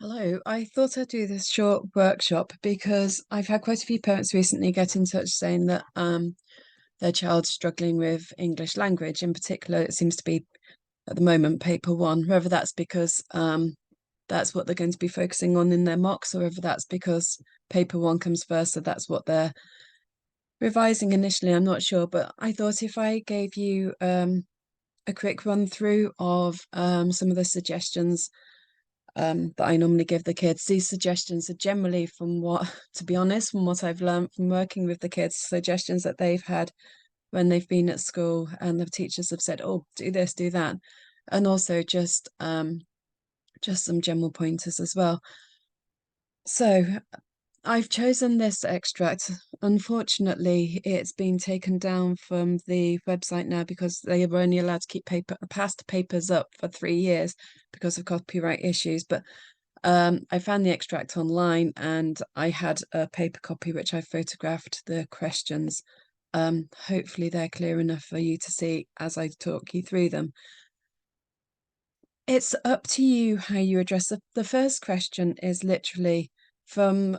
Hello, I thought I'd do this short workshop because I've had quite a few parents recently get in touch saying that their child's struggling with English language. In particular, it seems to be at the moment paper one, whether that's because that's what they're going to be focusing on in their mocks, or whether that's because paper one comes first, so that's what they're revising initially. I'm not sure, but I thought if I gave you a quick run through of some of the suggestions that I normally give the kids. These suggestions are generally from to be honest, from what I've learned from working with the kids, suggestions that they've had when they've been at school and the teachers have said, oh, do this, do that. And also just some general pointers as well. So I've chosen this extract. Unfortunately, it's been taken down from the website now because they were only allowed to keep past papers up for 3 years because of copyright issues. But I found the extract online and I had a paper copy which I photographed the questions. Hopefully they're clear enough for you to see as I talk you through them. It's up to you how you address it. The first question is literally from,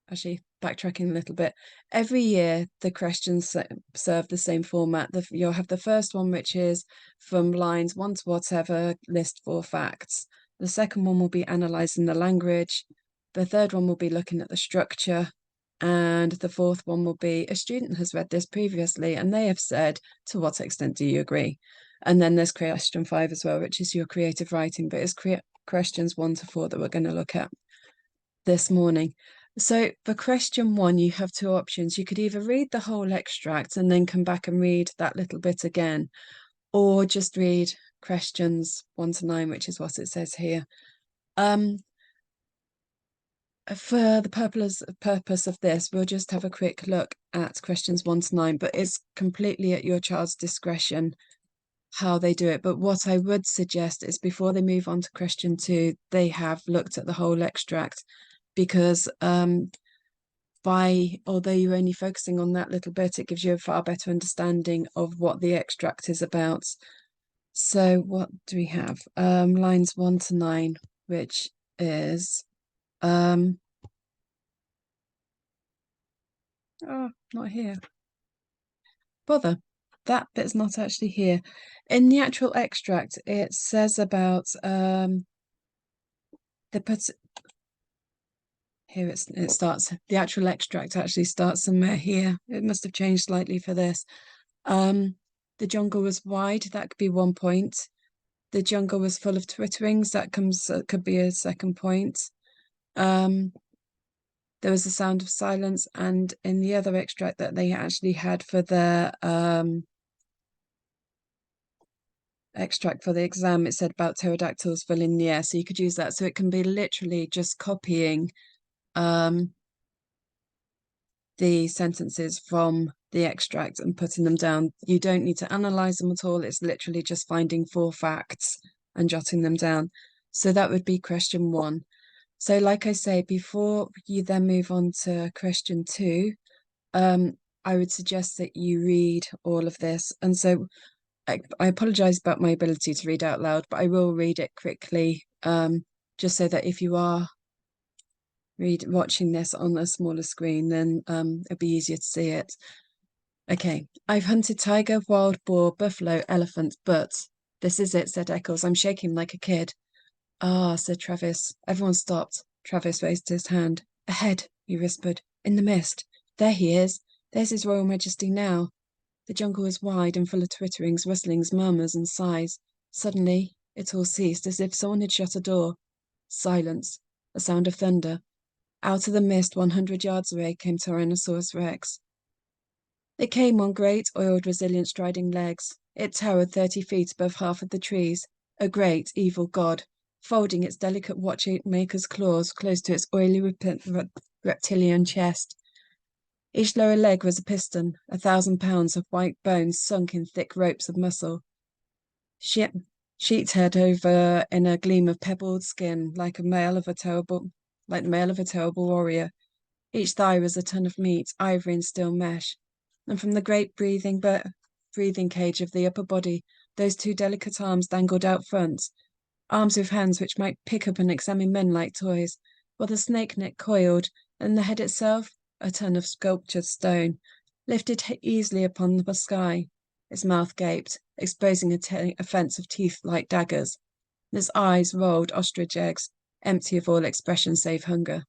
actually backtracking a little bit, every year the questions serve the same format. You'll have the first one, which is from lines 1 to whatever, list 4 facts. The second one will be analysing the language. The third one will be looking at the structure. And the fourth one will be a student has read this previously and they have said, to what extent do you agree? And then there's question 5 as well, which is your creative writing, but it's questions 1 to 4 that we're going to look at this morning. So for question 1, you have two options. You could either read the whole extract and then come back and read that little bit again, or just read questions 1 to 9, which is what it says here. For the purpose of this, we'll just have a quick look at questions 1 to 9, but it's completely at your child's discretion how they do it. But what I would suggest is before they move on to question 2, they have looked at the whole extract, because although you're only focusing on that little bit, it gives you a far better understanding of what the extract is about. So what do we have? Lines 1 to 9, which is oh, not here. Bother. That bit's not actually here. In the actual extract, it says about here it starts. The actual extract actually starts somewhere here. It must have changed slightly for this. The jungle was wide. That could be 1 point. The jungle was full of twitterings. That could be a second point. There was a sound of silence, and in the other extract that they actually had for their extract for the exam, it said about pterodactyls filling the air. So you could use that. So it can be literally just copying the sentences from the extract and putting them down. You don't need to analyze them at all. It's literally just finding 4 facts and jotting them down. So that would be question 1. So like I say, before you then move on to question 2, I would suggest that you read all of this. And so I apologize about my ability to read out loud, but I will read it quickly, just so that if you are watching this on a smaller screen, then it'll be easier to see it. Okay, I've hunted tiger, wild boar, buffalo, elephant, but this is it, said Eccles. I'm shaking like a kid. Ah, said Travis. Everyone stopped. Travis raised his hand. Ahead, he whispered. In the mist. There he is. There's His Royal Majesty now. The jungle was wide and full of twitterings, whistlings, murmurs, and sighs. Suddenly, it all ceased, as if someone had shut a door. Silence. A sound of thunder. Out of the mist, 100 yards away, came Tyrannosaurus Rex. It came on great, oiled, resilient, striding legs. It towered 30 feet above half of the trees, a great, evil god, folding its delicate watchmaker's claws close to its oily reptilian chest. Each lower leg was a piston, 1,000 pounds of white bones sunk in thick ropes of muscle. Sheet head over in a gleam of pebbled skin, like the male of a terrible warrior. Each thigh was a ton of meat, ivory and steel mesh. And from the great breathing cage of the upper body, those 2 delicate arms dangled out front. arms with hands which might pick up and examine men like toys, while the snake neck coiled, and the head itself, a ton of sculptured stone, lifted easily upon the sky. Its mouth gaped, exposing a fence of teeth like daggers. Its eyes rolled ostrich eggs, empty of all expression save hunger.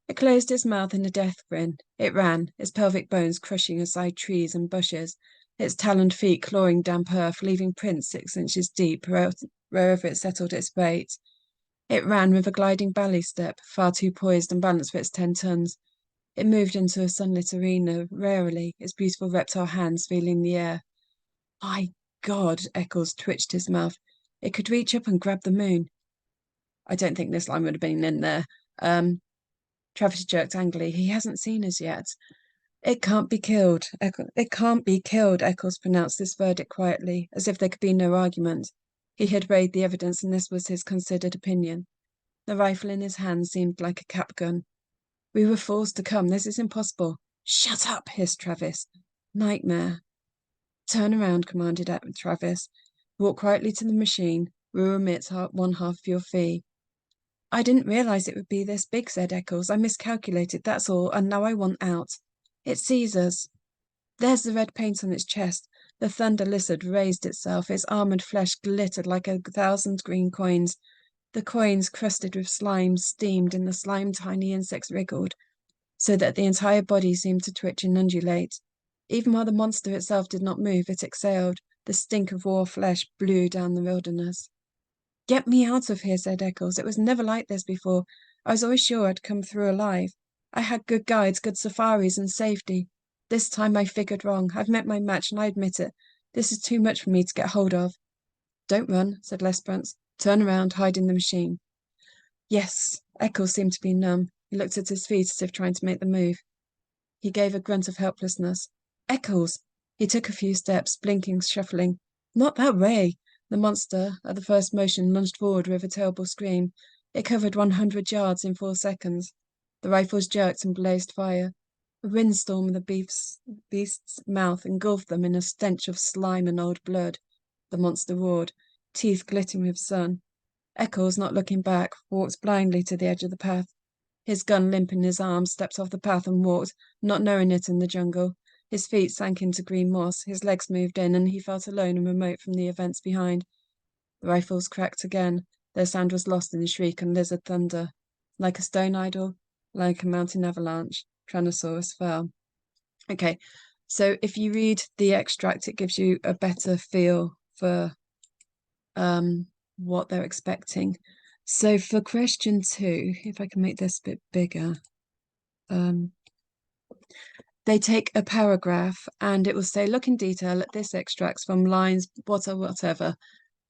It closed its mouth in a death grin. It ran, its pelvic bones crushing aside trees and bushes, its taloned feet clawing damp earth, leaving prints 6 inches deep wherever it settled its weight. It ran with a gliding ballet step, far too poised and balanced for its 10 tons. It moved into a sunlit arena, warily, its beautiful reptile hands feeling the air. My God, Eccles twitched his mouth. It could reach up and grab the moon. I don't think this line would have been in there. Travis jerked angrily. He hasn't seen us yet. It can't be killed. It can't be killed, Eccles pronounced this verdict quietly, as if there could be no argument. He had weighed the evidence, and this was his considered opinion. The rifle in his hand seemed like a cap gun. We were fools to come. This is impossible. Shut up, hissed Travis. Nightmare. Turn around, commanded Travis. Walk quietly to the machine. We'll remit one half of your fee. I didn't realize it would be this big, said Eccles. I miscalculated, that's all, and now I want out. It sees us. There's the red paint on its chest. The thunder lizard raised itself. Its armored flesh glittered like 1,000 green coins. The coins, crusted with slime, steamed. In the slime, tiny insects wriggled, so that the entire body seemed to twitch and undulate. Even while the monster itself did not move, it exhaled. The stink of raw flesh blew down the wilderness. Get me out of here, said Eccles. It was never like this before. I was always sure I'd come through alive. I had good guides, good safaris, and safety. This time I figured wrong. I've met my match, and I admit it. This is too much for me to get hold of. Don't run, said Lesperance. Turn around, hide in the machine. Yes. Eccles seemed to be numb. He looked at his feet as if trying to make the move. He gave a grunt of helplessness. Eccles! He took a few steps, blinking, shuffling. Not that way! The monster, at the first motion, lunged forward with a terrible scream. It covered 100 yards in 4 seconds. The rifles jerked and blazed fire. A windstorm in the beast's mouth engulfed them in a stench of slime and old blood. The monster roared, teeth glittering with sun. Eccles, not looking back, walked blindly to the edge of the path. His gun limp in his arms, stepped off the path and walked, not knowing it in the jungle. His feet sank into green moss, his legs moved in, and he felt alone and remote from the events behind. The rifles cracked again. Their sound was lost in the shriek and lizard thunder. Like a stone idol, like a mountain avalanche, Tyrannosaurus fell. Okay, so if you read the extract, it gives you a better feel for what they're expecting. So for question 2, if I can make this a bit bigger, they take a paragraph and it will say, look in detail at this extracts from lines whatever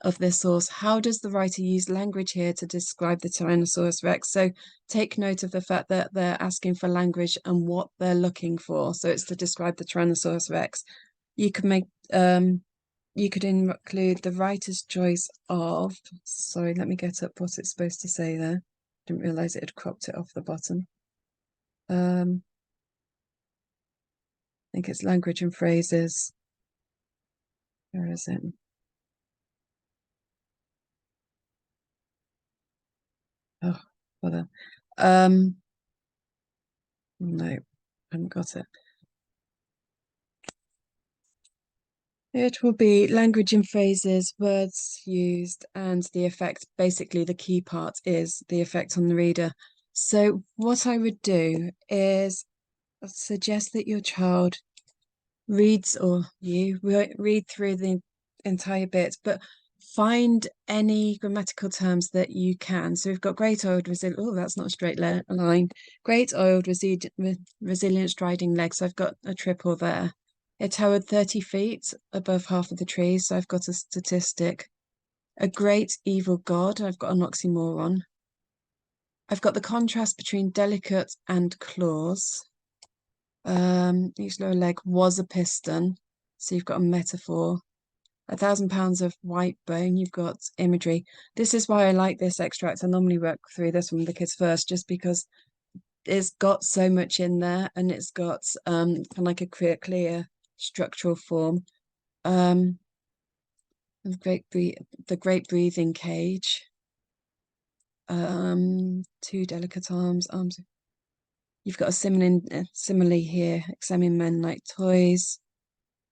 of this source. How does the writer use language here to describe the Tyrannosaurus Rex? So take note of the fact that they're asking for language and what they're looking for. So it's to describe the Tyrannosaurus Rex. You could make you could include the writer's choice of, sorry, let me get up what it's supposed to say there. Didn't realize it had cropped it off the bottom. I think it's language and phrases. Where is it? Oh, bother. No, I haven't got it. It will be language and phrases, words used, and the effect. Basically, the key part is the effect on the reader. So what I would do is suggest that your child reads, or you read through the entire bit, but find any grammatical terms that you can. So we've got great oiled resilient. Oh, that's not a straight line. Great oiled resilient striding legs. So I've got a triple there. It towered 30 feet above half of the trees. So I've got a statistic. A great evil god. I've got an oxymoron. I've got the contrast between delicate and claws. Each lower leg was a piston. So you've got a metaphor. 1,000 pounds of white bone, you've got imagery. This is why I like this extract. I normally work through this one with the kids first, just because it's got so much in there and it's got kind of like a clear structural form. The great breathing cage. Two delicate arms. You've got a simile here, examine men like toys.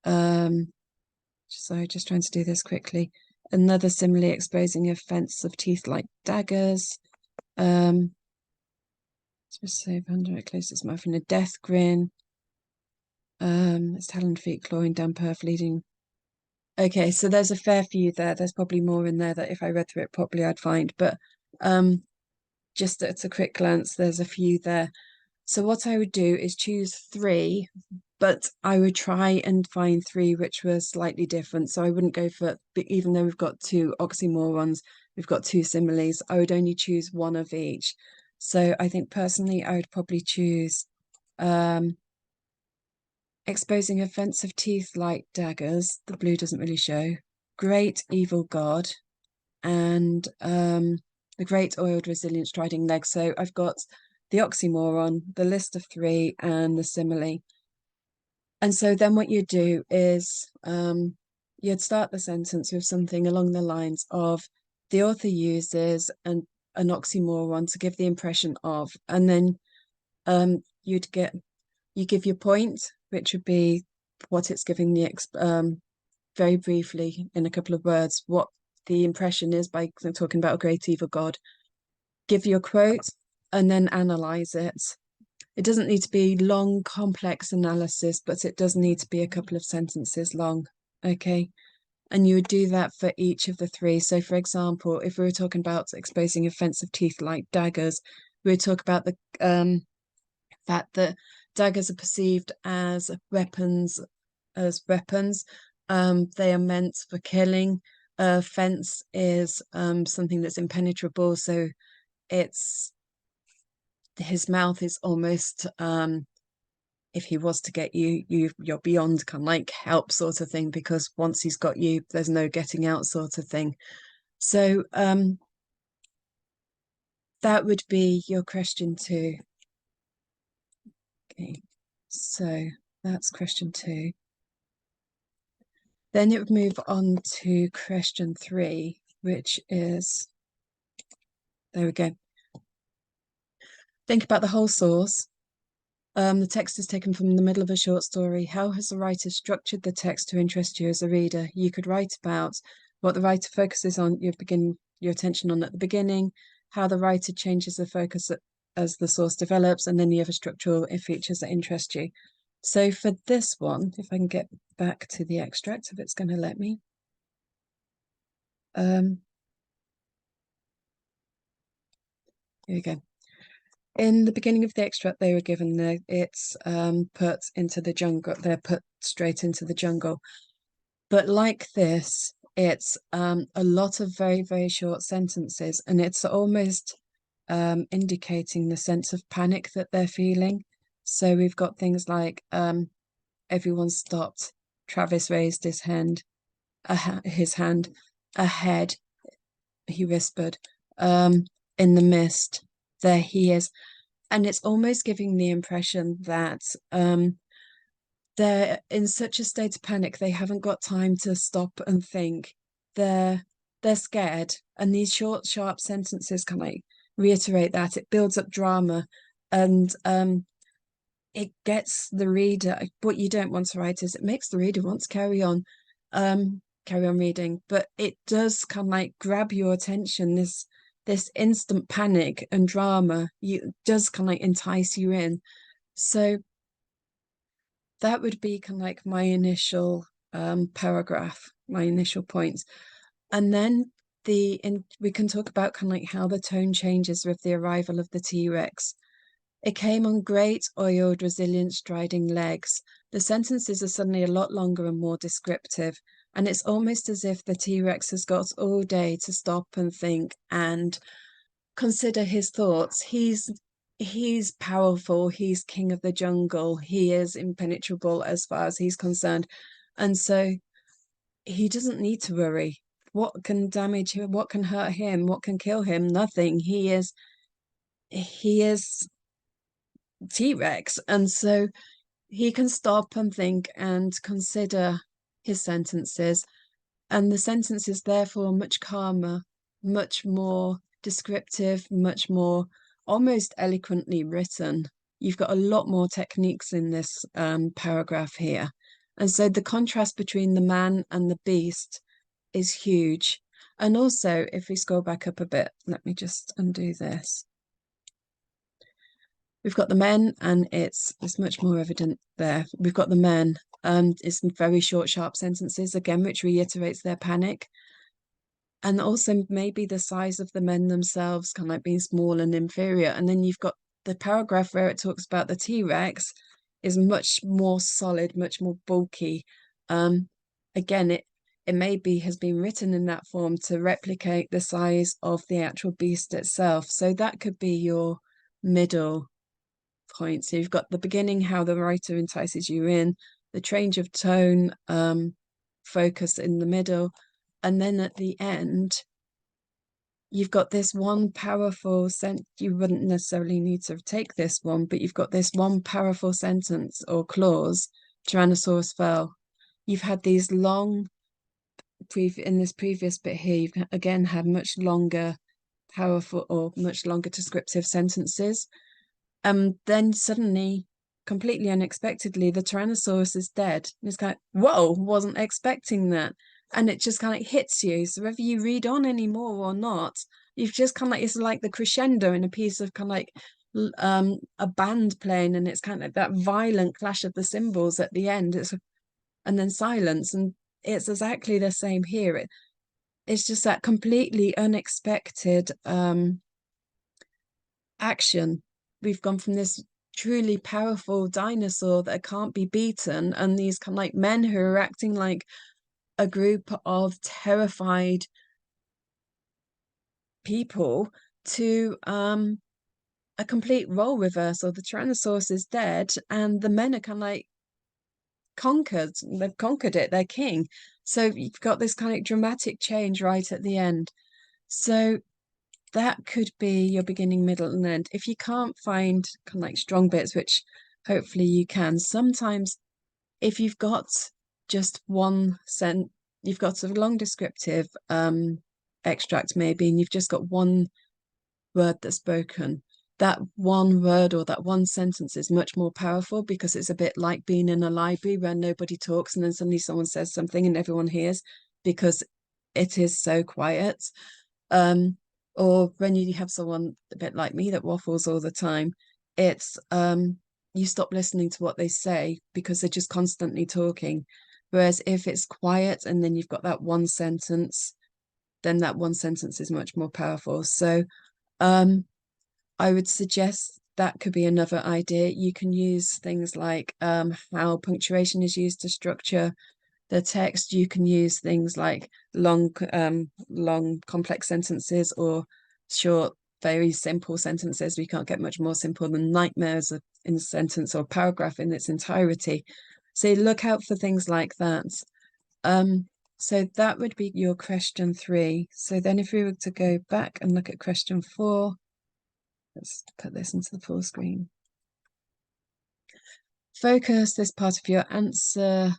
So just trying to do this quickly. Another simile exposing a fence of teeth like daggers. Just say under it, close its mouth in a death grin. Its taloned feet clawing damp earth leading. Okay, so there's a fair few there. There's probably more in there that if I read through it properly, I'd find. But just at a quick glance, there's a few there. So what I would do is choose three, but I would try and find three which were slightly different. So I wouldn't go for, even though we've got two oxymorons, we've got two similes, I would only choose one of each. So I think personally, I would probably choose exposing a fence of teeth like daggers. The blue doesn't really show. Great evil god, and the great oiled resilient striding legs. So I've got the oxymoron, the list of three, and the simile. And so then what you do is you'd start the sentence with something along the lines of the author uses an oxymoron to give the impression of, and then you give your point, which would be what it's giving the very briefly in a couple of words what the impression is by talking about a great evil god. Give your quote and then analyze it. It doesn't need to be long, complex analysis, but it does need to be a couple of sentences long. Okay. And you would do that for each of the three. So, for example, if we were talking about exposing offensive teeth like daggers, we would talk about the fact that daggers are perceived as weapons. They are meant for killing. Fence is something that's impenetrable, so it's his mouth is almost if he was to get you, you're beyond kind of like help sort of thing, because once he's got you, there's no getting out sort of thing. So that would be your question 2. Okay, so that's question 2. Then it would move on to question 3, which is, there we go. Think about the whole source. The text is taken from the middle of a short story. How has the writer structured the text to interest you as a reader? You could write about what the writer focuses on, your attention on at the beginning, how the writer changes the focus as the source develops, and then the other structural features that interest you. So for this one, if I can get back to the extract, if it's going to let me. Here we go. In the beginning of the extract they were given, it's put into the jungle. They're put straight into the jungle. But like this, it's a lot of very, very short sentences, and it's almost indicating the sense of panic that they're feeling. So we've got things like everyone stopped. Travis raised his hand, ahead, he whispered, in the mist, there he is. And it's almost giving the impression that they're in such a state of panic, they haven't got time to stop and think. They're scared. And these short, sharp sentences kind of like reiterate that. It builds up drama, and it gets the reader. What you don't want to write is it makes the reader want to carry on reading, but it does kind of like grab your attention. This instant panic and drama does kind of like entice you in. So that would be kind of like my initial paragraph, my initial points. And then we can talk about kind of like how the tone changes with the arrival of the T-Rex. It came on great, oiled, resilient, striding legs. The sentences are suddenly a lot longer and more descriptive. And it's almost as if the T-Rex has got all day to stop and think and consider his thoughts. He's powerful. He's king of the jungle. He is impenetrable as far as he's concerned. And so he doesn't need to worry. What can damage him? What can hurt him? What can kill him? Nothing. He is T-Rex. And so he can stop and think and consider his sentences. And the sentence is therefore much calmer, much more descriptive, much more almost eloquently written. You've got a lot more techniques in this paragraph here. And so the contrast between the man and the beast is huge. And also, if we scroll back up a bit, let me just undo this. We've got the men, and it's much more evident there. We've got the men, it's very short, sharp sentences, again, which reiterates their panic. And also maybe the size of the men themselves, kind of like being small and inferior. And then you've got the paragraph where it talks about the T-Rex is much more solid, much more bulky. Again, it maybe has been written in that form to replicate the size of the actual beast itself. So that could be your middle point. So you've got the beginning, how the writer entices you in, the change of tone, focus in the middle, and then at the end, you've got this one powerful sentence. You wouldn't necessarily need to take this one, but you've got this one powerful sentence or clause, Tyrannosaurus fell. You've had these long, in this previous bit here, you've again had much longer, powerful or much longer descriptive sentences. Then suddenly, completely unexpectedly, the Tyrannosaurus is dead. And it's kind of, whoa, wasn't expecting that. And it just kind of hits you. So whether you read on anymore or not, you've just kind of like, it's like the crescendo in a piece of kind of like a band playing, and it's kind of like that violent clash of the cymbals at the end. And then silence. And it's exactly the same here. It's just that completely unexpected action. We've gone from this truly powerful dinosaur that can't be beaten, and these kind of like men who are acting like a group of terrified people, to a complete role reversal. The Tyrannosaurus is dead, and the men are kind of like conquered. They've conquered it. They're king. So you've got this kind of dramatic change right at the end. So that could be your beginning, middle, and end. If you can't find kind of like strong bits, which hopefully you can, sometimes if you've got just one sentence, you've got a long descriptive extract maybe, and you've just got one word that's spoken, that one word or that one sentence is much more powerful, because it's a bit like being in a library where nobody talks and then suddenly someone says something and everyone hears, because it is so quiet. Or when you have someone a bit like me that waffles all the time, it's you stop listening to what they say because they're just constantly talking. Whereas if it's quiet and then you've got that one sentence, then that one sentence is much more powerful. So I would suggest that could be another idea. You can use things like how punctuation is used to structure the text. You can use things like long complex sentences, or short, very simple sentences. We can't get much more simple than nightmares in a sentence or paragraph in its entirety. So look out for things like that. So that would be your question 3. So then if we were to go back and look at question 4, let's put this into the full screen. Focus this part of your answer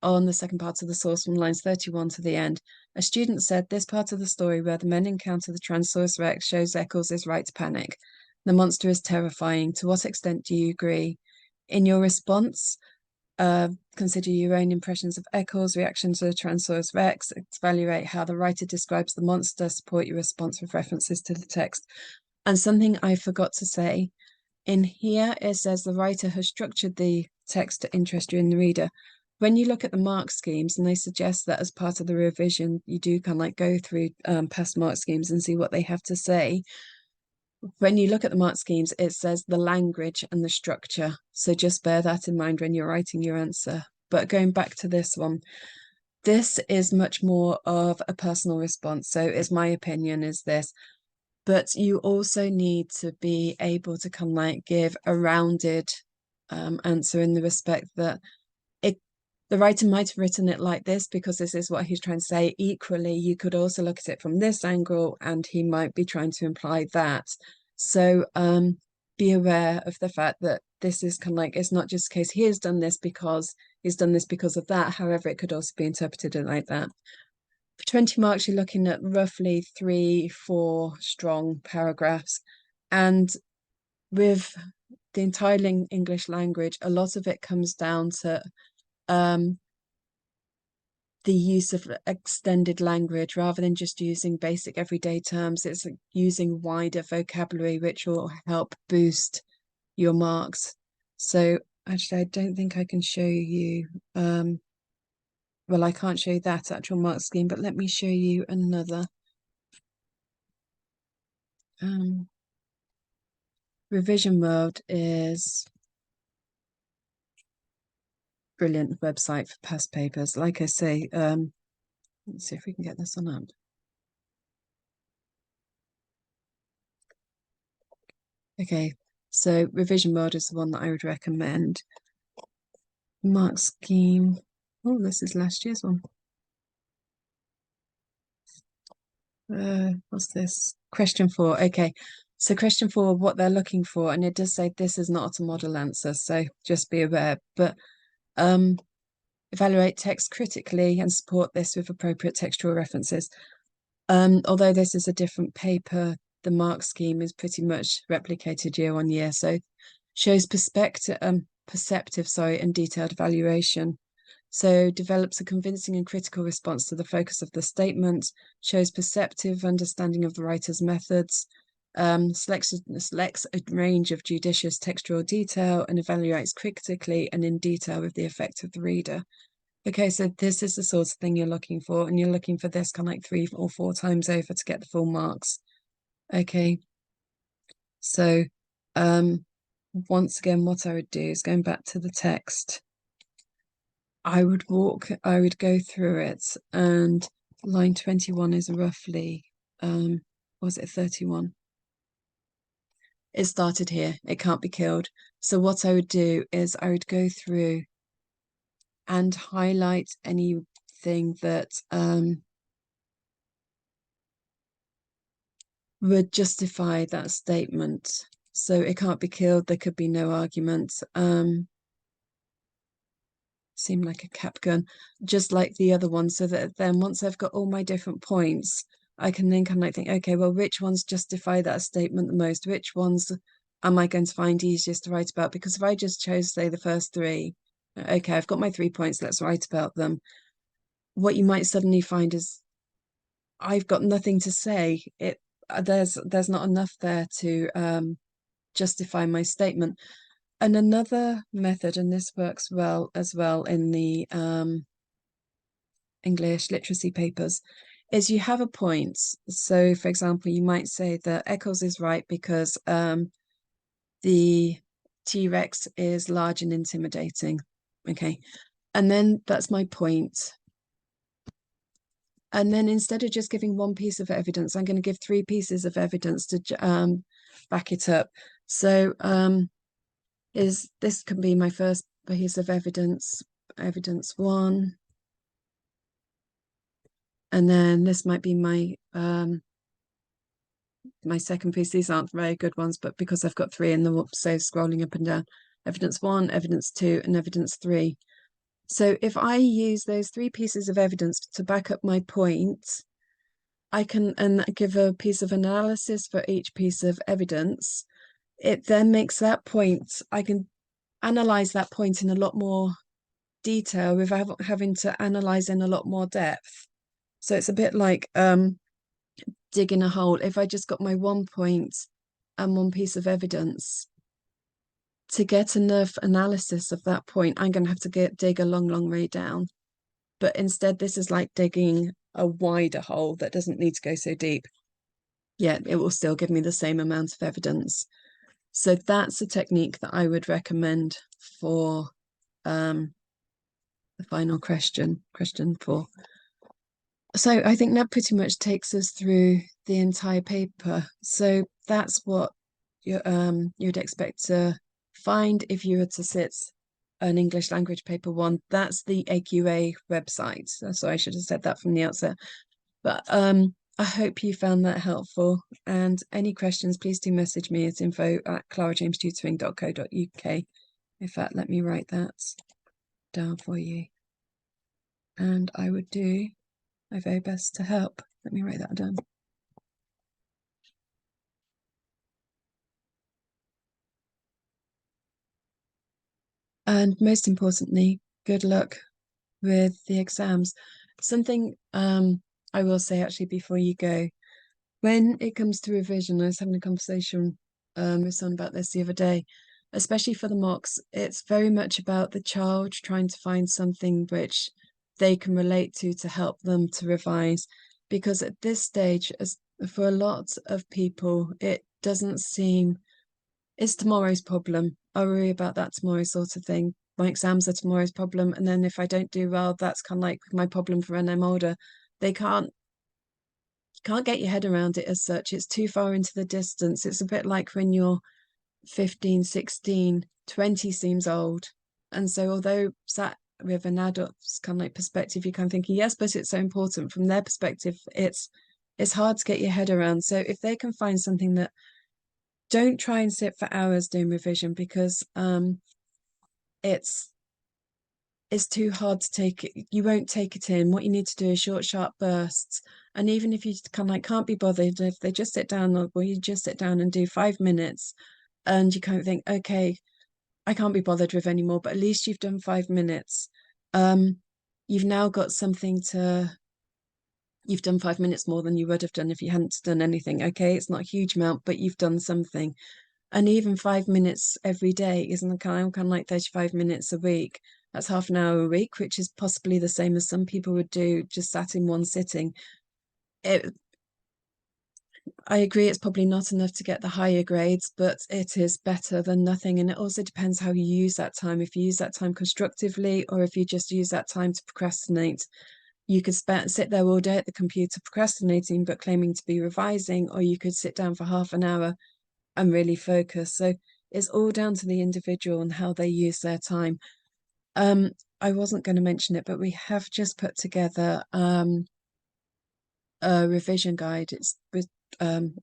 on the second part of the source from lines 31 to the end. A student said, this part of the story where the men encounter the Tyrannosaurus Rex shows Eccles is right to panic. The monster is terrifying. To what extent do you agree? In your response, consider your own impressions of Eccles' reaction to the Tyrannosaurus Rex, evaluate how the writer describes the monster, support your response with references to the text. And something I forgot to say, in here it says the writer has structured the text to interest you in the reader. When you look at the mark schemes, and they suggest that as part of the revision, you do kind of like go through past mark schemes and see what they have to say. When you look at the mark schemes, it says the language and the structure. So just bear that in mind when you're writing your answer. But going back to this one, this is much more of a personal response. So it's my opinion is this. But you also need to be able to kind of like give a rounded answer, in the respect that the writer might have written it like this because this is what he's trying to say. Equally, you could also look at it from this angle and he might be trying to imply that. So be aware of the fact that this is kind of like, it's not just a case he has done this because he's done this because of that. However, it could also be interpreted like that. For 20 marks, you're looking at roughly 3-4 strong paragraphs. And with the entire English language, a lot of it comes down to the use of extended language rather than just using basic everyday terms. It's using wider vocabulary, which will help boost your marks. So actually, I don't think I can show you, well, I can't show you that actual mark scheme, but let me show you another. Revision World is brilliant website for past papers. Like I say, let's see if we can get this on up. Okay, so Revision World is the one that I would recommend. Mark scheme. Oh, this is last year's one. What's this? Question 4. Okay, so question 4, what they're looking for, and it does say this is not a model answer, so just be aware. But evaluate text critically and support this with appropriate textual references. Although this is a different paper, the mark scheme is pretty much replicated year on year. So shows perceptive, and detailed evaluation. So develops a convincing and critical response to the focus of the statement, shows perceptive understanding of the writer's methods, selects a range of judicious textual detail, and evaluates critically and in detail with the effect of the reader. Okay, so this is the sort of thing you're looking for, and you're looking for this kind of like 3 or 4 times over to get the full marks. Okay, so once again, what I would do is going back to the text. I would go through it, and line 21 is roughly, was it 31? It started here. It can't be killed. So what I would do is I would go through and highlight anything that would justify that statement. So it can't be killed. There could be no argument. Seem like a cap gun, just like the other one, so that then once I've got all my different points, I can then kind of like think, okay, well, which ones justify that statement the most? Which ones am I going to find easiest to write about? Because if I just chose, say, the first 3, okay, I've got my 3 points, let's write about them. What you might suddenly find is I've got nothing to say. There's not enough there to justify my statement. And another method, and this works well as well in the English literacy papers, is you have a point. So, for example, you might say that Eccles is right because the T-Rex is large and intimidating. Okay, and then that's my point. And then instead of just giving 1 piece of evidence, I'm going to give 3 pieces of evidence to back it up. So this can be my first piece of evidence 1, and then this might be my my second piece. These aren't very good ones, but because I've got 3 in the so scrolling up and down, evidence 1, evidence 2, and evidence 3. So if I use those 3 pieces of evidence to back up my point, I can give a piece of analysis for each piece of evidence. It then makes that point, I can analyze that point in a lot more detail without having to analyze in a lot more depth. So it's a bit like digging a hole. If I just got my 1 point and 1 piece of evidence, to get enough analysis of that point, I'm going to have to dig a long way down. But instead, this is like digging a wider hole that doesn't need to go so deep. Yet it will still give me the same amount of evidence. So that's a technique that I would recommend for the final question 4. So I think that pretty much takes us through the entire paper. So that's what you'd expect to find if you were to sit an English language paper 1. That's the AQA website. So I should have said that from the outset. But I hope you found that helpful. And any questions, please do message me at info@clarajamestutoring.co.uk. In fact, let me write that down for you. And I would do my very best to help. Let me write that down. And most importantly, good luck with the exams. Something I will say actually before you go, when it comes to revision, I was having a conversation with someone about this the other day, especially for the mocks, it's very much about the child trying to find something which they can relate to help them to revise. Because at this stage, as for a lot of people, it doesn't seem it's tomorrow's problem. I worry about that tomorrow sort of thing. My exams are tomorrow's problem. And then if I don't do well, that's kind of like my problem for when I'm older. They can't get your head around it as such. It's too far into the distance. It's a bit like when you're 15, 16, 20 seems old. And so although sat with an adult's kind of like perspective, you're kind of thinking, yes, but it's so important. From their perspective, it's hard to get your head around. So if they can find something that don't try and sit for hours doing revision because it's too hard to take it. You won't take it in. What you need to do is short, sharp bursts. And even if you kind of like can't be bothered, if they just sit down, or you just sit down and do 5 minutes, and you kind of think, okay, I can't be bothered with anymore, but at least you've done 5 minutes. You've now got something to. You've done 5 minutes more than you would have done if you hadn't done anything. Okay, it's not a huge amount, but you've done something. And even 5 minutes every day isn't kind of like 35 minutes a week. That's half an hour a week, which is possibly the same as some people would do just sat in one sitting. I agree it's probably not enough to get the higher grades, but it is better than nothing. And it also depends how you use that time. If you use that time constructively or if you just use that time to procrastinate. You could sit there all day at the computer procrastinating but claiming to be revising, or you could sit down for half an hour and really focus. So it's all down to the individual and how they use their time. I wasn't going to mention it, but we have just put together a revision guide. It's with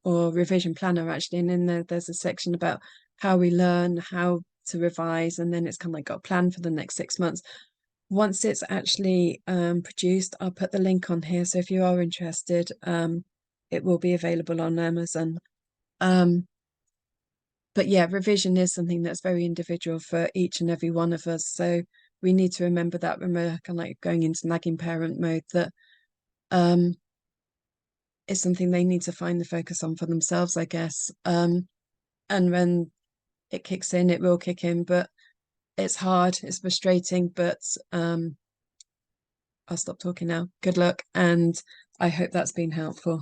or revision planner actually, and in there's a section about how we learn, how to revise, and then it's kind of like got a plan for the next 6 months. Once it's actually produced, I'll put the link on here. So if you are interested, it will be available on Amazon. But yeah, revision is something that's very individual for each and every one of us. So we need to remember that when we're kind of like going into nagging parent mode, that it's something they need to find the focus on for themselves, I guess. And when it kicks in, it will kick in, but it's hard, it's frustrating, but I'll stop talking now. Good luck, and I hope that's been helpful.